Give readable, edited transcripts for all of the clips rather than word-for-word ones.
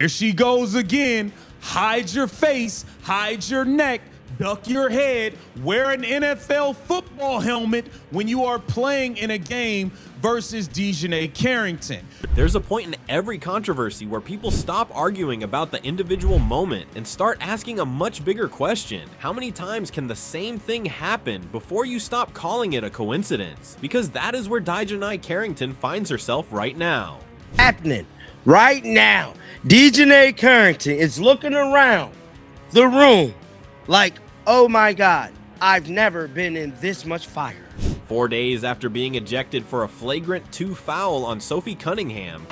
Here she goes again. Hide your face, hide your neck, duck your head, wear an NFL football helmet when you are playing in a game versus DiJonai Carrington. There's a point in every controversy where people stop arguing about the individual moment and start asking a much bigger question. How many times can the same thing happen before you stop calling it a coincidence? Because that is where DiJonai Carrington finds herself right now. Happening right now. DiJonai Carrington is looking around the room like, oh my God, I've never been in this much fire. 4 days after being ejected for a flagrant-2 foul on Sophie Cunningham.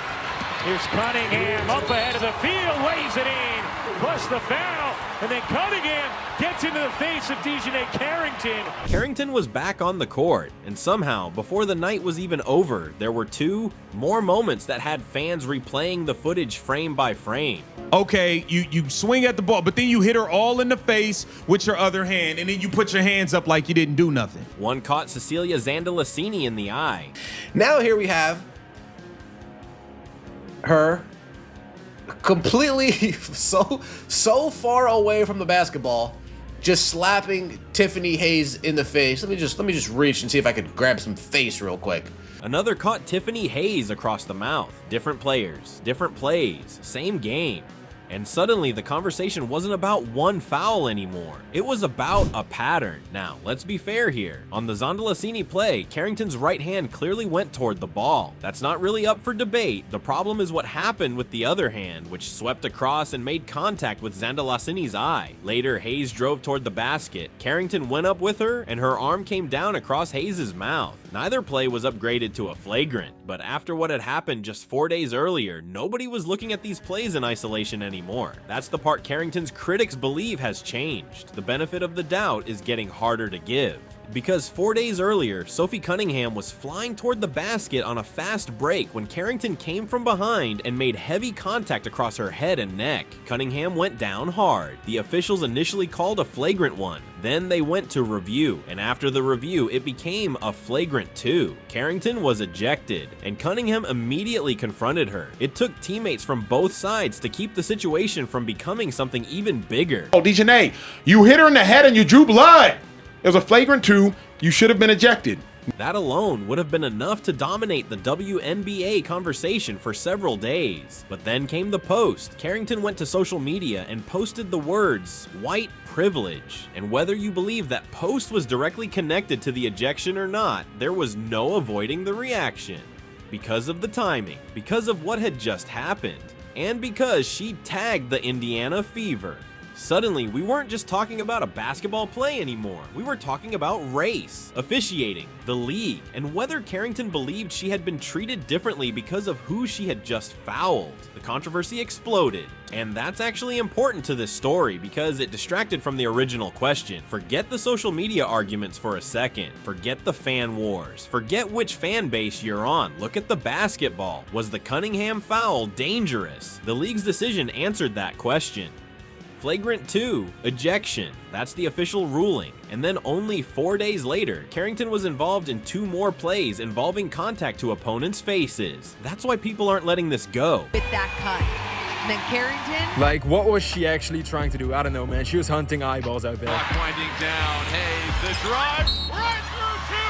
Here's Cunningham up ahead of the field, waves it in, plus the foul, and then Cunningham gets into the face of DiJonai Carrington. Carrington was back on the court, and somehow, before the night was even over, there were 2 more moments that had fans replaying the footage frame by frame. Okay, you swing at the ball, but then you hit her all in the face with your other hand, and then you put your hands up like you didn't do nothing. One caught Cecilia Zandalasini in the eye. Now here we have her completely so far away from the basketball, just slapping Tiffany Hayes in the face. Let me just reach and see if I could grab some face real quick. Another caught Tiffany Hayes across the mouth. Different players, different plays, same game. And suddenly the conversation wasn't about one foul anymore. It was about a pattern. Now, let's be fair here. On the Zandalasini play, Carrington's right hand clearly went toward the ball. That's not really up for debate. The problem is what happened with the other hand, which swept across and made contact with Zandalasini's eye. Later, Hayes drove toward the basket. Carrington went up with her, and her arm came down across Hayes' mouth. Neither play was upgraded to a flagrant, but after what had happened just 4 days earlier, nobody was looking at these plays in isolation anymore. That's the part Carrington's critics believe has changed. The benefit of the doubt is getting harder to give. Because 4 days earlier, Sophie Cunningham was flying toward the basket on a fast break when Carrington came from behind and made heavy contact across her head and neck. Cunningham went down hard. The officials initially called a flagrant 1. Then they went to review, and after the review, it became a flagrant-2. Carrington was ejected, and Cunningham immediately confronted her. It took teammates from both sides to keep the situation from becoming something even bigger. Oh, DiJonai, you hit her in the head and you drew blood. It was a flagrant-2. You should have been ejected. That alone would have been enough to dominate the WNBA conversation for several days. But then came the post. Carrington went to social media and posted the words, "white privilege." And whether you believe that post was directly connected to the ejection or not, there was no avoiding the reaction. Because of the timing, because of what had just happened, and because she tagged the Indiana Fever. Suddenly, we weren't just talking about a basketball play anymore. We were talking about race, officiating, the league, and whether Carrington believed she had been treated differently because of who she had just fouled. The controversy exploded, and that's actually important to this story because it distracted from the original question. Forget the social media arguments for a second. Forget the fan wars. Forget which fan base you're on. Look at the basketball. Was the Cunningham foul dangerous? The league's decision answered that question. Flagrant-2, ejection. That's the official ruling. And then only 4 days later, Carrington was involved in 2 more plays involving contact to opponents' faces. That's why people aren't letting this go. With that cut. And then Carrington. Like, what was she actually trying to do? I don't know, man. She was hunting eyeballs out there. Clock winding down. Hayes, the drive. Right through 2.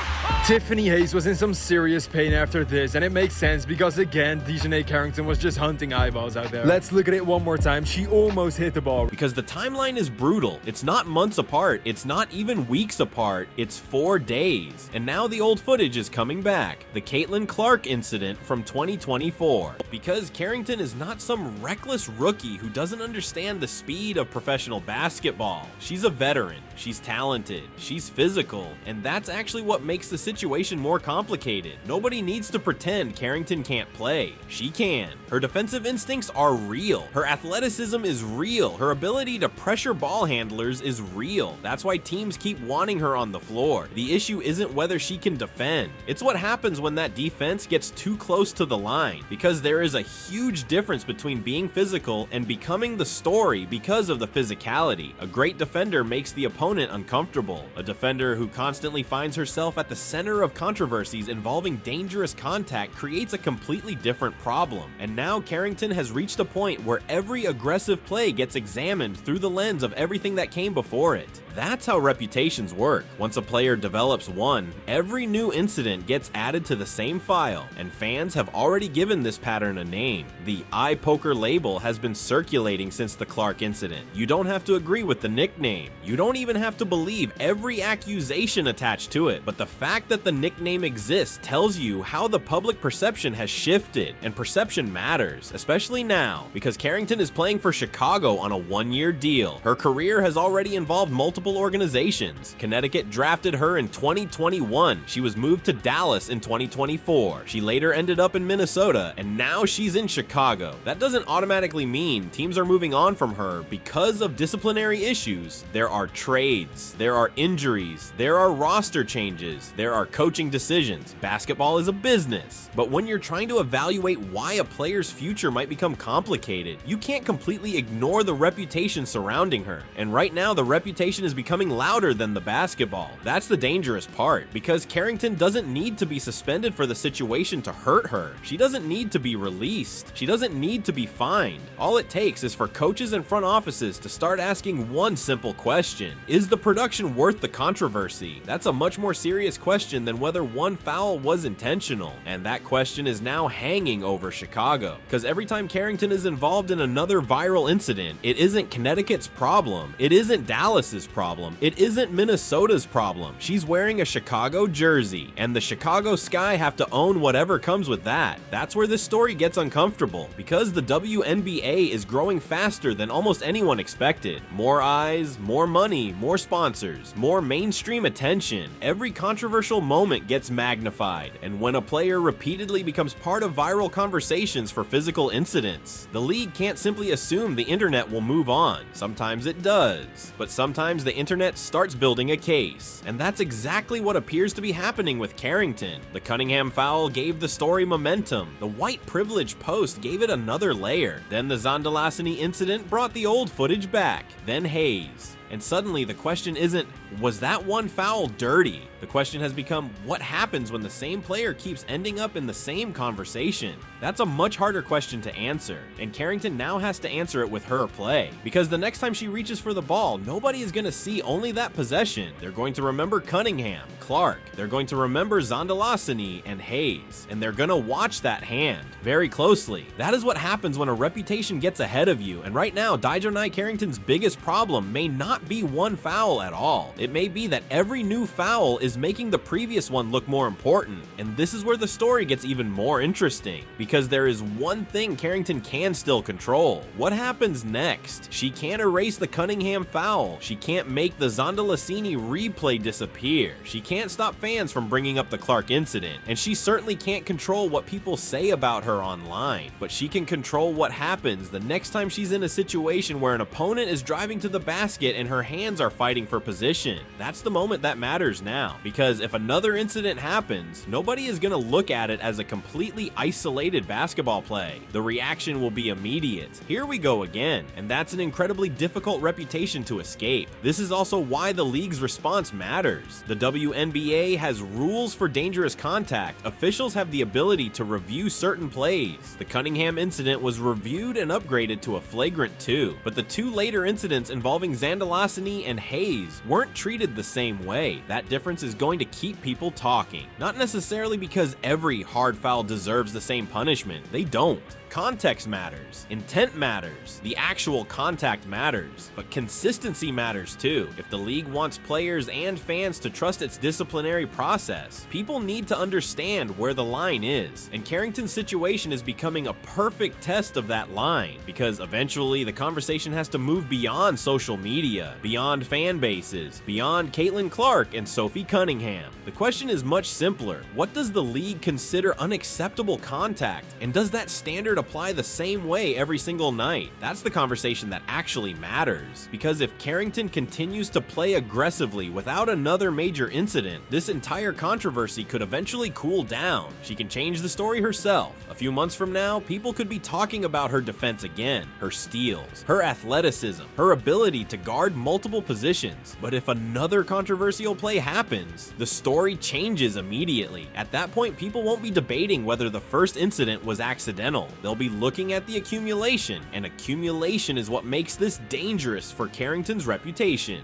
Tiffany Hayes was in some serious pain after this, and it makes sense because, again, DiJonai Carrington was just hunting eyeballs out there. Let's look at it one more time. She almost hit the ball. Because the timeline is brutal. It's not months apart. It's not even weeks apart. It's 4 days. And now the old footage is coming back. The Caitlin Clark incident from 2024. Because Carrington is not some reckless rookie who doesn't understand the speed of professional basketball. She's a veteran. She's talented. She's physical. And that's actually what makes the situation more complicated. Nobody needs to pretend Carrington can't play. She can. Her defensive instincts are real. Her athleticism is real. Her ability to pressure ball handlers is real. That's why teams keep wanting her on the floor. The issue isn't whether she can defend. It's what happens when that defense gets too close to the line, because there is a huge difference between being physical and becoming the story because of the physicality. A great defender makes the opponent uncomfortable. A defender who constantly finds herself at the center manner of controversies involving dangerous contact creates a completely different problem, and now Carrington has reached a point where every aggressive play gets examined through the lens of everything that came before it. That's how reputations work. Once a player develops one, every new incident gets added to the same file, and fans have already given this pattern a name. The eye poker label has been circulating since the Clark incident. You don't have to agree with the nickname. You don't even have to believe every accusation attached to it, but the fact that the nickname exists tells you how the public perception has shifted, and perception matters, especially now, because Carrington is playing for Chicago on a one-year deal. Her career has already involved multiple organizations. Connecticut drafted her in 2021. She was moved to Dallas in 2024. She later ended up in Minnesota, and now she's in Chicago. That doesn't automatically mean teams are moving on from her because of disciplinary issues. There are trades, there are injuries, there are roster changes, there are coaching decisions. Basketball is a business. But when you're trying to evaluate why a player's future might become complicated, you can't completely ignore the reputation surrounding her. And right now, the reputation is becoming louder than the basketball. That's the dangerous part, because Carrington doesn't need to be suspended for the situation to hurt her. She doesn't need to be released. She doesn't need to be fined. All it takes is for coaches and front offices to start asking one simple question: is the production worth the controversy? That's a much more serious question than whether one foul was intentional, and that question is now hanging over Chicago, because every time Carrington is involved in another viral incident, it isn't Connecticut's problem, it isn't Dallas's problem, it isn't Minnesota's problem. She's wearing a Chicago jersey, and the Chicago Sky have to own whatever comes with that. That's where this story gets uncomfortable, because the WNBA is growing faster than almost anyone expected. More eyes, more money, more sponsors, more mainstream attention. Every controversial moment gets magnified, and when a player repeatedly becomes part of viral conversations for physical incidents, the league can't simply assume the internet will move on. Sometimes it does, but sometimes the internet starts building a case, and that's exactly what appears to be happening with Carrington. The Cunningham foul gave the story momentum, the white privilege post gave it another layer, then the Zandalasini incident brought the old footage back, then Hayes. And suddenly the question isn't, was that one foul dirty? The question has become, what happens when the same player keeps ending up in the same conversation? That's a much harder question to answer, and Carrington now has to answer it with her play, because the next time she reaches for the ball, nobody is going to see only that possession. They're going to remember Cunningham, Clark, they're going to remember Zandalasini and Hayes, and they're going to watch that hand very closely. That is what happens when a reputation gets ahead of you, and right now, DiJonai Carrington's biggest problem may not be one foul at all. It may be that every new foul is making the previous one look more important, and this is where the story gets even more interesting, because there is one thing Carrington can still control. What happens next? She can't erase the Cunningham foul. She can't make the Zandalasini replay disappear. She can't stop fans from bringing up the Clark incident, and she certainly can't control what people say about her online, but she can control what happens the next time she's in a situation where an opponent is driving to the basket and her hands are fighting for position. That's the moment that matters now, because if another incident happens, nobody is going to look at it as a completely isolated basketball play. The reaction will be immediate. Here we go again, and that's an incredibly difficult reputation to escape. This is also why the league's response matters. The WNBA has rules for dangerous contact. Officials have the ability to review certain plays. The Cunningham incident was reviewed and upgraded to a flagrant-2, but the two later incidents involving Zandalasini and Hayes weren't treated the same way. That difference is going to keep people talking. Not necessarily because every hard foul deserves the same punishment. They don't. Context matters, intent matters, the actual contact matters, but consistency matters too. If the league wants players and fans to trust its disciplinary process, people need to understand where the line is, and Carrington's situation is becoming a perfect test of that line, because eventually the conversation has to move beyond social media, beyond fan bases, beyond Caitlin Clark and Sophie Cunningham. The question is much simpler. What does the league consider unacceptable contact, and does that standard standard apply the same way every single night? That's the conversation that actually matters. Because if Carrington continues to play aggressively without another major incident, this entire controversy could eventually cool down. She can change the story herself. A few months from now, people could be talking about her defense again, her steals, her athleticism, her ability to guard multiple positions. But if another controversial play happens, the story changes immediately. At that point, people won't be debating whether the first incident was accidental. They'll be looking at the accumulation, and accumulation is what makes this dangerous for Carrington's reputation.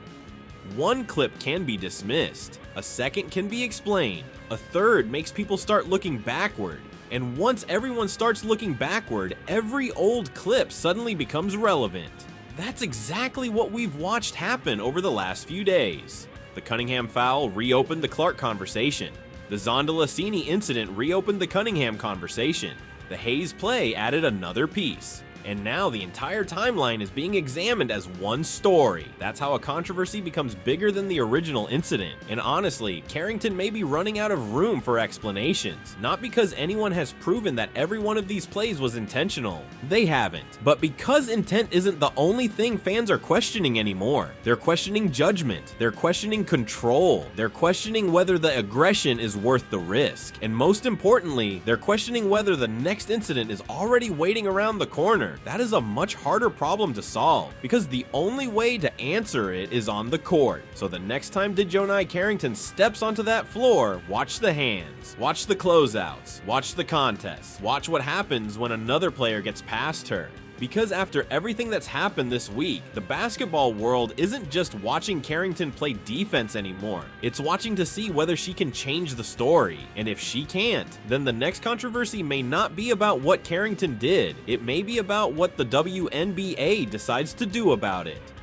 One clip can be dismissed, a second can be explained, a third makes people start looking backward, and once everyone starts looking backward, every old clip suddenly becomes relevant. That's exactly what we've watched happen over the last few days. The Cunningham foul reopened the Clark conversation. The Zandalasini incident reopened the Cunningham conversation. The Hayes play added another piece. And now the entire timeline is being examined as one story. That's how a controversy becomes bigger than the original incident. And honestly, Carrington may be running out of room for explanations. Not because anyone has proven that every one of these plays was intentional. They haven't. But because intent isn't the only thing fans are questioning anymore. They're questioning judgment. They're questioning control. They're questioning whether the aggression is worth the risk. And most importantly, they're questioning whether the next incident is already waiting around the corner. That is a much harder problem to solve, because the only way to answer it is on the court. So the next time DiJonai Carrington steps onto that floor, watch the hands, watch the closeouts, watch the contests, watch what happens when another player gets past her. Because after everything that's happened this week, the basketball world isn't just watching Carrington play defense anymore. It's watching to see whether she can change the story. And if she can't, then the next controversy may not be about what Carrington did. It may be about what the WNBA decides to do about it.